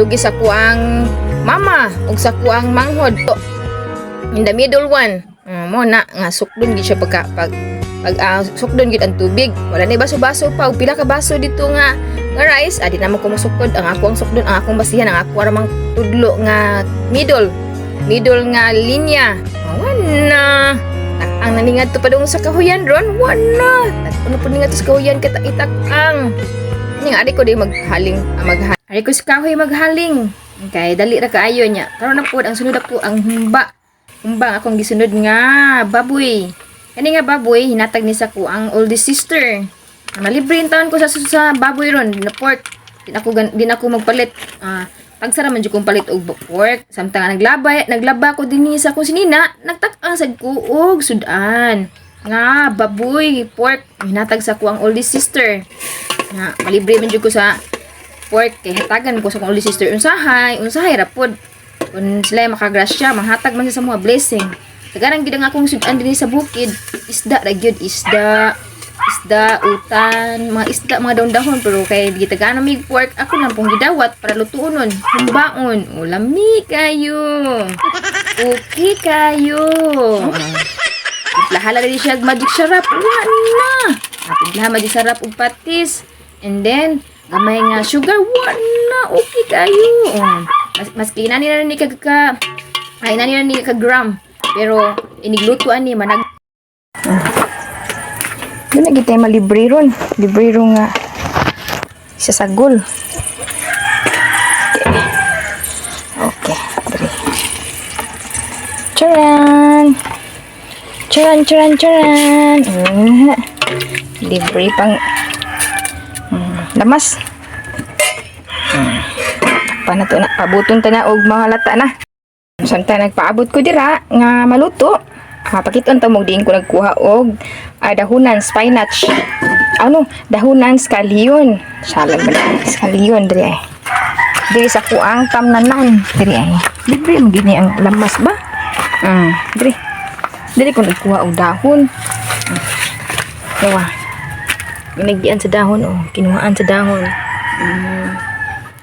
Dugi sa kuang mama ug sa kuang manghod. In the middle one, mo na nga sukdon gid siya sukdon gid ang tubig. Wala na baso-baso pa ug pila ka baso dito nga rice. Adi na mo kumusukod ang ako ang sukdon, ang akong basihan, ang ako ramang tudlo nga middle nga linya. Wana. Ang naningat to pa dong sa kahuyan ron. Wana. Ano po ningat sa kahuyan itak-ang. Ning adi ko di Ari ko si kahoy maghaling. Okay, dali ra kaayo nya. Karon na pod ang sunod ako ang humba. Humba akong gisunod nga baboy. Kani nga baboy hinatag ni sa ko ang oldest sister. Malibre in taon ko sa baboy ron na pork. Din ako magpalit. Pagsara man jud kong palit og pork. Samtang naglaba ko dinhi sa akong sinina, nagtak-ang sad ko og sudan. Nga baboy, pork hinatag sa ko ang oldest sister. Nga malibre man jud ko sa pork kay hatagan ko sa akong oldest sister unsahay ra pod. Kung sila makagrasya, manghatag man sa mga blessing. Tagarang gid ang akong sudan dinhi sa bukid, isda ra gyud, isda, utan, mga dahon-dahon, pero kay gitagaan mig pork, ako lang pong gidawat para lutuonon, humbaon. O lami kayo. Okay kayo. Lahala rin siya magic sarap. Wala. Lahala magic sarap ug patis. And then gamay nga sugar. Wala. Okay kayo. Maski inani na ni ka gram. Pero iniglutuan ni manag. Doon na kita malibre ron. Libre ron nga isa sagol. Okay. Charan! Libre pang lamas. Paano to na? Pabuton ta na og mga lata na. Samtang nagpaabot ko dira nga maluto. Pakiton ta mo diin ko nagkuha og dahunan spinach. Dahunan scallion. Salag ba? Scallion diri ay. Diri sa kuang tamnanan diri ay. Libre mo gini ang lamas ba? Diri ko nagkuha og dahon. Yawa. Ginagdian sa dahon kinuhaan sa dahon.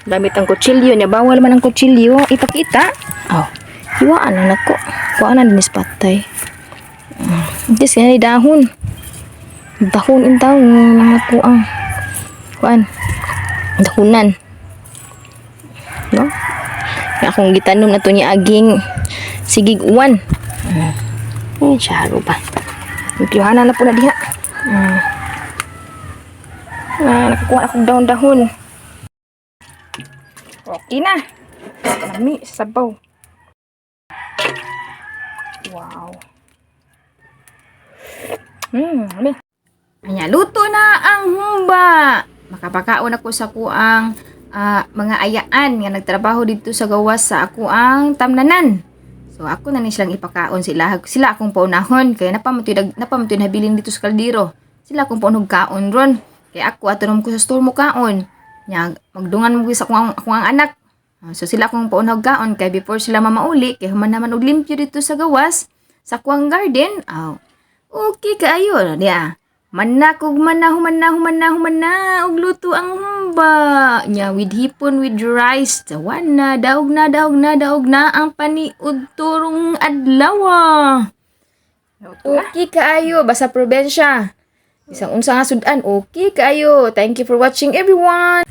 Gamit ang kutsilyo niya. Bawal man ang kutsilyo. Ipakita. Iwaan na nako. Kuhaan na din patay. Just yan ay dahon. Dahon in taon. Nako ang kuhaan. Dahunan. No? Kaya akong gitanom na to niya aging sigig uwan. Syaro ba? Nagkiyohanan na po na diha. Nakakuha akong dahon-dahon. Okay na. Lami, sabaw. Wow. Lami. Anya, luto na ang humba. Makapakaon ako sa kuang mga ayaan nga nagtrabaho dito sa gawas sa ako ang tamnanan. So ako na ni silang ipakaon sila akong paunahon kaya napamutoy habilin dito sa kaldero. Sila akong paunog kaon ron. Kaya ako atunom ko sa store mo kaon. Nya magdungan mo sa akong anak. So sila akong paunog kaon kay before sila mamauli kay human naman og limpyo dito sa gawas sa kuang garden. Okay kaayo dia. Humana og luto ang humba. Nya with hipon with rice. Daog na ang paniud turong adlaw. Okay kaayo basta probensya. Isang unsa nga sudan. Okay kaayo. Thank you for watching everyone.